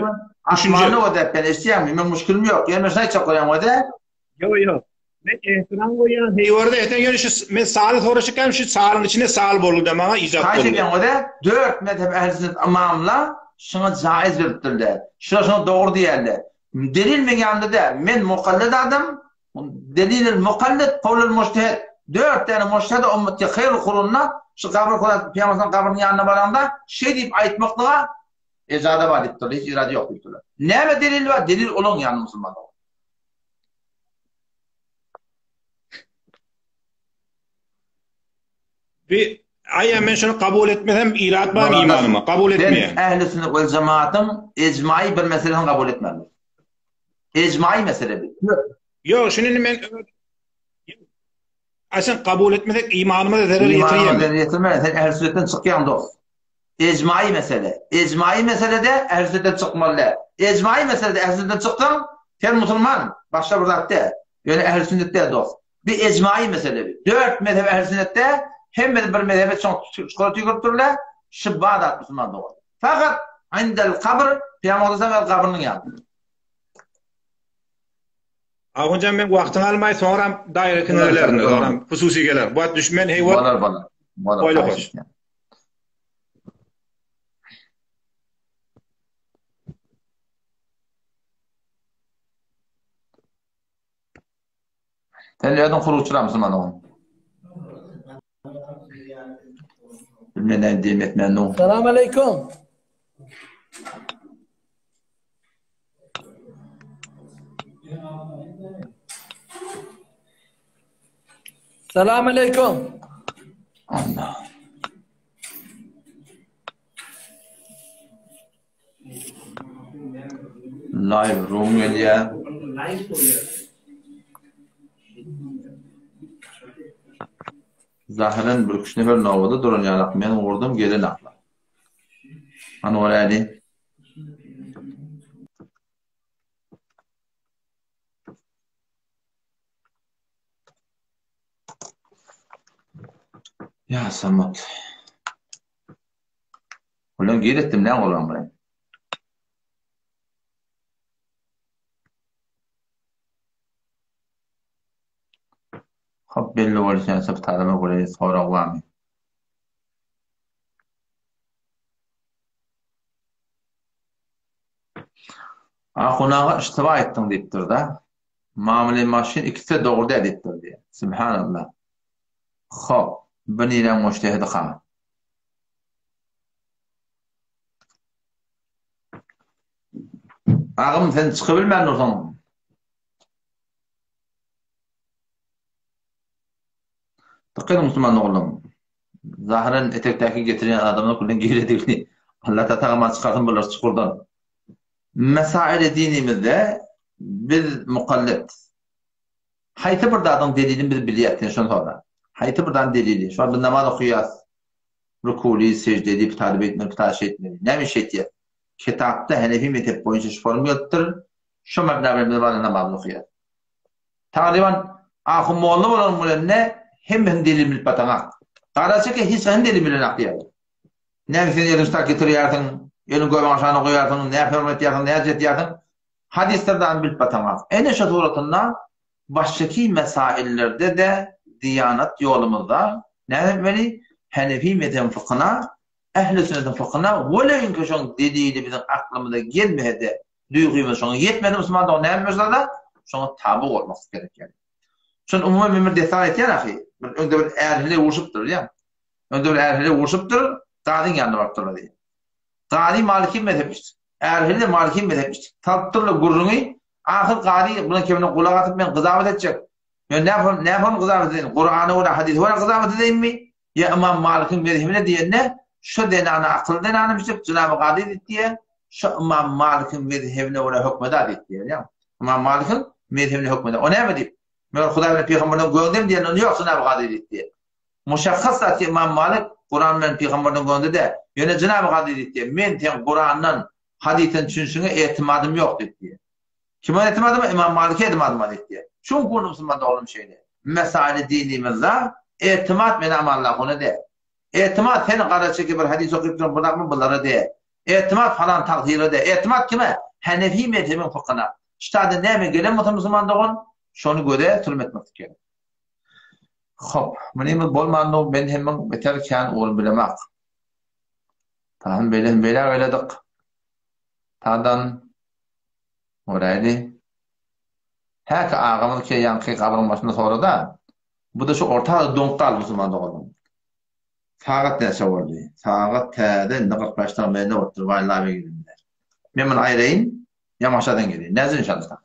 asmanı o da ben isteyemem. Ben müşkülüm yok. Yani mesela çok koyam o da. Yo. Men ehtiram koyan heyorda eten yani şu men sağlı soraşıkan şu sağlığın içine sağlı bolu demana izah Hayır oldu. o da 4 mezhep ehli sünnet imamla şuna caiz veripdirler. Şuna doğru diýerler. Delil meňanda da men mukallid adam. Delil mukallid kavlul mujtehid. 4 tane mujtehid ümmeti hayrul kurunna şu kabr koyat Peygamberin kabrinin yanına baranda şey deyip aytmakla ecada var dipdir. Hiç irade yok dipdir. Näme delil var? Delil olun yani Müslüman. Bir aya men şunu kabul etmesem irat var imanıma. Kabul etmeyen. Ben ehl-i sünnet vel cemaatın ecmai bir meseleni kabul etmem. Ecmai mesele bir. Yok şunu men aslında kabul etmesek imanıma da zarar İmanıma getireyim. zarar getirmez. Sen ehl-i sünnetten çıkyan dost. Ecmai mesele. Ecmai meselede ehl-i sünnetten çıkmalı. Ecmai meselede ehl-i sünnetten çıktın, sen Müslüman. Başka burada de. Yani ehl-i sünnette dost. Bir ecmai mesele bir. 4 mezhep ehl-i sünnette hem bir mezhebe çok tükürtürler, şibbadat Müslüman doğru. Fakat indel kabr, Peygamber Efendimiz kabrının yanında. Ahunca men vaktini almay sonra daire kinlerlerini, sonra hususi geler. Bu düşmen heyvat. Bana. Öyle hoş. Sen nereden kuruçular Müslüman doğru? Bilmeden diyeyim etmeyen ne? Selamun aleyküm. Selamun aleyküm. Allah. Live room geliyor. Zahiren bir üç nefer navada durun yarak. Men ordum gelin akla. Anwar Ali. Ya Samat. Ulan gel ettim ne olan buraya? Hop belli olacağını sabit adama buraya sonra var. Akunağa iştiva ettin deyiptir da. Mamule maşin ikisi doğru ediptir diye. Subhanallah. Hop. Beni ile müştehidi kal. Ağım sen çıkabilmen o zaman. Tıkkın Müslüman oğlum. Zahiren etekteki getiren adamına kullan giyledik. Allah tatağıma çıkartın bunlar çıkurdan. Mesail dinimizde biz mukallid. Hayti burada adam delilini biz biliyatın şunu sonra. Hayti buradan delili. Şu an bir namaz okuyaz. Rükûli, secdeli, talep etme, talep etme. Ne bir şey diye. Kitapta Hanefi mezhep boyunca şu formu yoktur. şu meblalarımız var namaz okuyor. Takriban ahum moğlu olan mülenine hem dili bilip batanak. Karası ki hiç dili bilen akıyor. Ne sen elin stak getiriyorsun, elin koyman aşağına koyarsın, ne hürmet yarsın, ne hacet yarsın. Hadislerden bilip batanak. En şaturatında baştaki mesaillerde de Diyanet yolumuzda ne demeli? Hanefi mezhebin fıkhına, ehl-i sünnetin fıkhına veleyin ki şun dediğiyle bizim aklımıza gelmedi, duyguyumuz şuna yetmedi Müslüman'da o ne yapmışlar da şuna tabi olması gerekiyor. Şun umumi bir detal etiyen ahi, önde bir erhile vuruşuptur ya. Önde bir erhile vuruşuptur, qadın yanına baktırlar diye. Qadi Maliki mezhebmiştir. Erhile Maliki mezhebmiştir. Tattırlı gurrunu, ahir qadi buna kemine kulak atıp ben kızamet edecek. Ben ne yapalım kızamet edeyim? Kur'an'ı ola, hadisi ola kızamet edeyim mi? Ya İmam Malik'in mezhebine diyenler, şu denanı akıl denanımıştık, Cenab-ı Kadir etti diye, şu İmam Malik'in mezhebine ola hükmedat etti diye. İmam Malik'in mezhebine hükmedat. O ne mi deyip? Ben Hudayla Peygamber'den gördüm diyen onu yok Cenab-ı Kadir etti diye. Muşakhas da İmam Malik, Kur'an'ın Peygamber'den gördü de, yine Cenab-ı Kadir etti diye. Men ten Kur'an'ın hadisin çünsüne etimadım yok dedi diye. Kime etimadım? İmam Malik'e etimadım dedi diye. Şun konu Müslüman'da oğlum şeydi. Mesale dinimizde etimat men amallah onu de. Etimat sen qaraçı ki bir hadis okuyup durun bırak mı bunları de. Etimat falan takdiri de. Etimat kime? Hanefi mezhebin fıkhına. İşte ne mi gelen Müslüman'da on? Şunu göre tulum etmek gerek. Hop, benim bolmandı ben hemen beterken ol bilemek. Tamam böyle öyledik. Tadan oraydı. Her ağamın ki yankı kalın başında sonra da bu da şu orta donktal Müslüman'da olan. Sagat ne sordu? Sagat tede ne kadar baştan bende otur vallahi gidiyor. Ben ayrayın yamaçadan geliyor. Nezin inşallah.